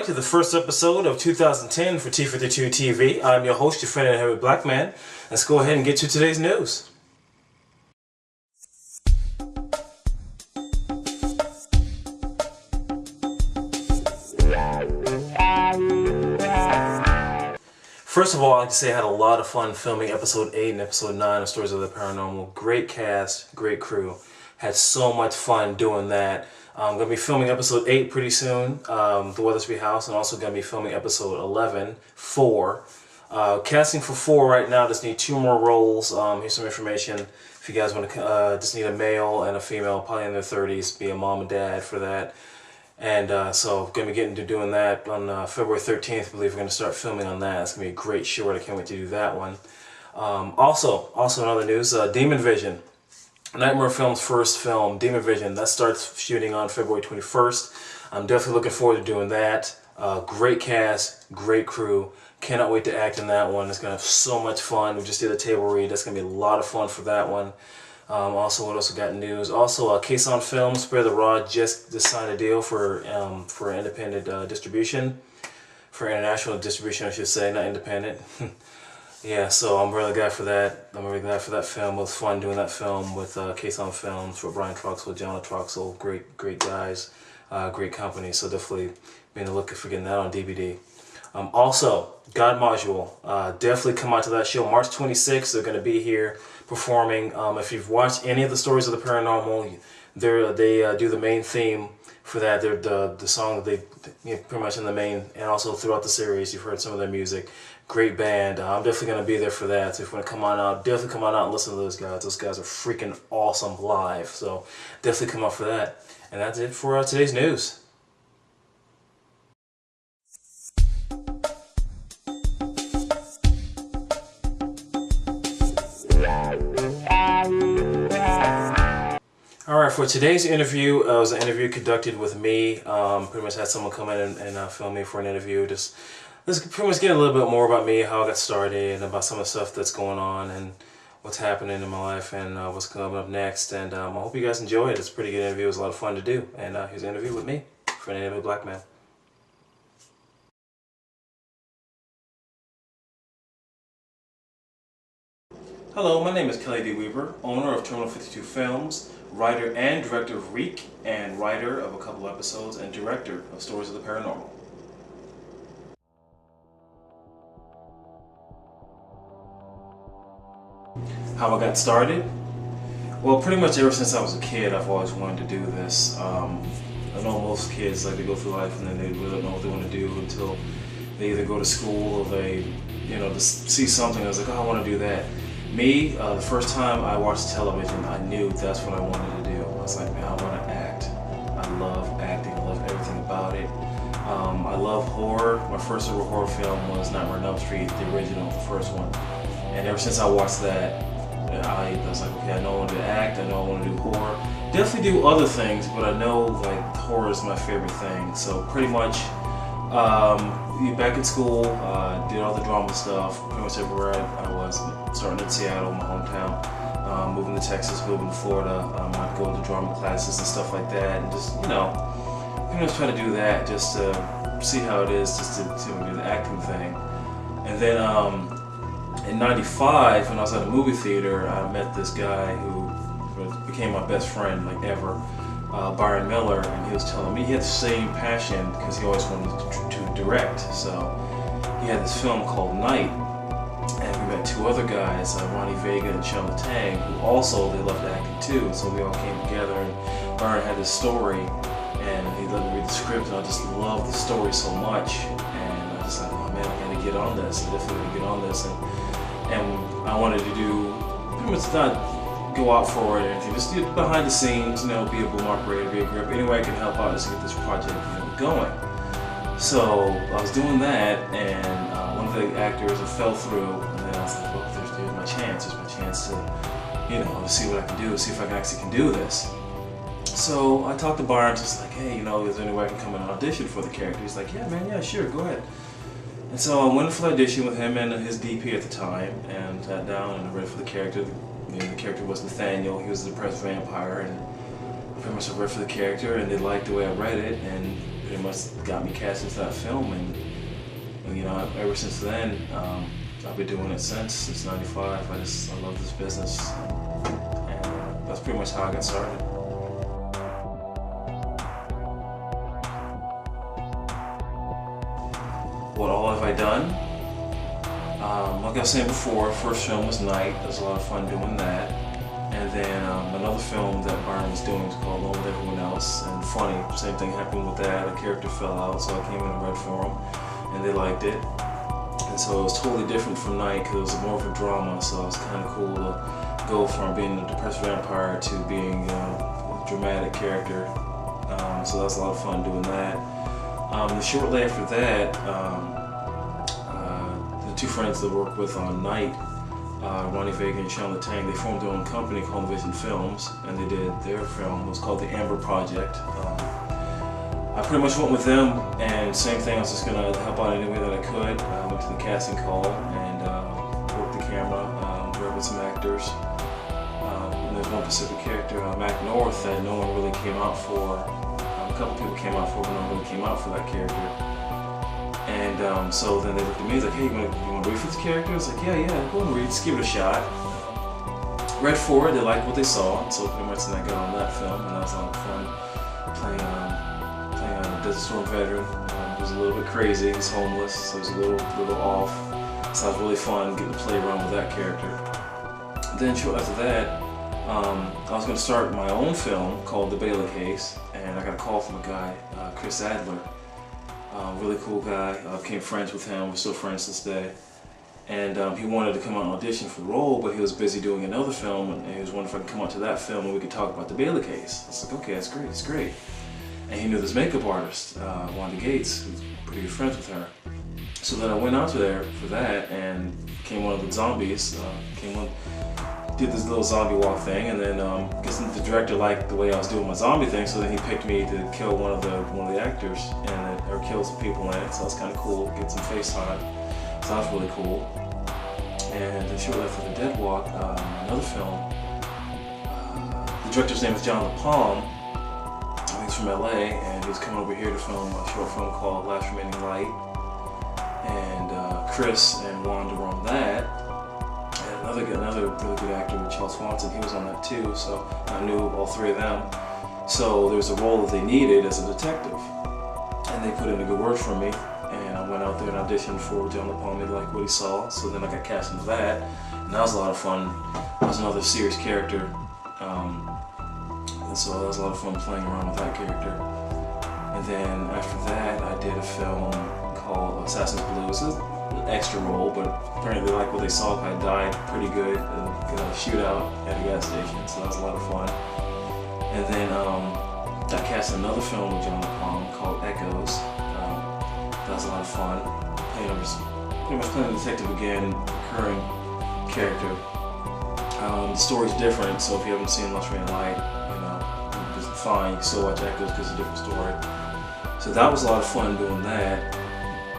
to the first episode of 2010 for T52 TV. I'm your host, your friend and heavy black man. Let's go ahead and get to today's news. First of all, I'd like to say I had a lot of fun filming episode 8 and episode 9 of Stories of the Paranormal. Great cast, great crew. Had so much fun doing that. I'm going to be filming episode 8 pretty soon, The Weathersby House, and also going to be filming episode 11, 4. Casting for 4 right now, just need 2 more roles. Here's some information. If you guys want to, just need a male and a female, probably in their 30s, be a mom and dad for that. And so going to be getting to doing that on February 13th. I believe we're going to start filming on that. It's going to be a great short. I can't wait to do that one. Also in other news, Demon Vision. Nightmare Films' first film, Demon Vision, that starts shooting on February 21st. I'm definitely looking forward to doing that. Great cast, great crew. Cannot wait to act in that one. It's going to have so much fun. We just did a table read. That's going to be a lot of fun for that one. Also, what else we got in news? Also, Case on Film, Spare the Rod just signed a deal for independent distribution. For international distribution, I should say, not independent. Yeah, so I'm really glad for that. I'm really glad for that film. It was fun doing that film with Case on Films for Brian Troxel, Jonah Troxel. Great guys, great company. So definitely be on the lookout for getting that on DVD. Also, God Module. Definitely come out to that show. March 26th, they're going to be here performing. If you've watched any of the Stories of the Paranormal, they do the main theme for that. They're the song that they pretty much in the main, and also throughout the series, you've heard some of their music. Great band. I'm definitely going to be there for that. So if you want to come on out, definitely come on out and listen to those guys. Those guys are freaking awesome live. So definitely come out for that. And that's it for today's news. Alright, for today's interview, it was an interview conducted with me. Pretty much had someone come in and film me for an interview. Let's pretty much get a little bit more about me, how I got started, and about some of the stuff that's going on, and what's happening in my life, and what's coming up next. And I hope you guys enjoy it. It's a pretty good interview. It was a lot of fun to do. And here's an interview with me, for an Enemy Black Man. Hello, my name is Kelly D. Weaver, owner of T52 Films, writer and director of Reek, and writer of a couple episodes, and director of Stories of the Paranormal. How I got started? Well, pretty much ever since I was a kid, I've always wanted to do this. I know most kids like to go through life and then they really don't know what they want to do until they either go to school or they, just see something. I was like, oh, I want to do that. Me, the first time I watched television, I knew that's what I wanted to do. I was like, man, I want to act. I love acting. I love everything about it. I love horror. My first ever horror film was Nightmare on Elm Street, the original, the first one. And ever since I watched that, I was like, okay, I know I want to act, I know I want to do horror. Definitely do other things, but I know like horror is my favorite thing. So pretty much, back in school, did all the drama stuff, pretty much everywhere I was. Starting in Seattle, my hometown, moving to Texas, moving to Florida. I'd go into drama classes and stuff like that, and just, pretty much try to do that, just to see how it is, just to do the acting thing. And then, in '95, when I was at a movie theater, I met this guy who became my best friend, like ever, Byron Miller, and he was telling me he had the same passion because he always wanted to direct. So he had this film called Night, and we met 2 other guys, Ronnie Vega and Sean Tang, who also, they loved acting too. So we all came together, and Byron had this story, and he let me read the script, and I just loved the story so much. And I just like, oh man, I gotta get on this. I definitely gotta get on this. And I wanted to do, pretty much not go out for it or anything, just do behind the scenes, be a boom operator, be a grip, any way I can help out just to get this project going. So I was doing that, and one of the actors fell through, and then I was like, well, there's my chance to, to see what I can do, see if I actually can do this. So I talked to Byron, just like, hey, is there any way I can come in and audition for the character? He's like, yeah, man, yeah, sure, go ahead. And so I went for the audition with him and his DP at the time, and sat down and I read for the character. The character was Nathaniel. He was a depressed vampire, and pretty much I read for the character, and they liked the way I read it, and pretty much got me cast into that film, and you know, ever since then, I've been doing it since '95. I love this business, and that's pretty much how I got started. What all have I done? Like I was saying before, first film was Night. It was a lot of fun doing that. And then another film that Byron was doing was called Alone with Everyone Else. And funny, same thing happened with that. A character fell out, so I came in and read for them, and they liked it. And so it was totally different from Night because it was more of a drama. So it was kind of cool to go from being a depressed vampire to being a dramatic character. So that was a lot of fun doing that. Shortly after that, the two friends that worked with on Night, Ronnie Vega and Sean Latang, they formed their own company called Vision Films, and they did their film. It was called The Amber Project. I pretty much went with them, and same thing, I was just going to help out any way that I could. I went to the casting call and worked the camera, read with some actors. And there's one specific character, Mac North, that no one really came out for. A couple people came out for, but no one really came out for that character. And so then they looked at me, like, hey, you want to read for this character? I was like, yeah, go and read, just give it a shot. Read for it, they liked what they saw, and so pretty much then I got on that film, and that was a lot of fun playing a Desert Storm veteran. It was a little bit crazy, he was homeless, so it was a little off. So it was really fun getting to play around with that character. Then shortly after that, I was going to start my own film called The Bailey Case, and I got a call from a guy, Chris Adler. Really cool guy. I became friends with him. We're still friends to this day. And he wanted to come out and audition for the role, but he was busy doing another film, and he was wondering if I could come out to that film and we could talk about The Bailey Case. I was like, okay, that's great, it's great. And he knew this makeup artist, Wanda Gates, who's pretty good friends with her. So then I went out to there for that, and became one of the zombies. Did this little zombie walk thing, and then I guess the director liked the way I was doing my zombie thing, so then he picked me to kill one of the actors, or kill some people in it. So that was kind of cool, get some face time. So that was really cool. And then shortly after the Dead Walk, another film. The director's name is John LaPalm. He's from LA, and he was coming over here to film a short film called Last Remaining Light. And Chris and Wanda were on that. Another really good actor, Charles Swanson, he was on that too, so I knew all three of them. So there was a role that they needed as a detective, and they put in a good word for me, and I went out there and auditioned for John LaPalm. He liked what he saw, so then I got cast into that, and that was a lot of fun. I was another serious character, and so that was a lot of fun playing around with that character. And then after that, I did a film called Assassin's Blues. Extra role, but apparently they liked what they saw. I died pretty good in a shootout at a gas station, so that was a lot of fun. And then I cast another film with John LaPalm called Echoes. That was a lot of fun. Pretty much playing a detective again, recurring character. The story's different, so if you haven't seen Last Remaining Light, you know, it's fine. You can still watch Echoes because it's a different story. So that was a lot of fun doing that.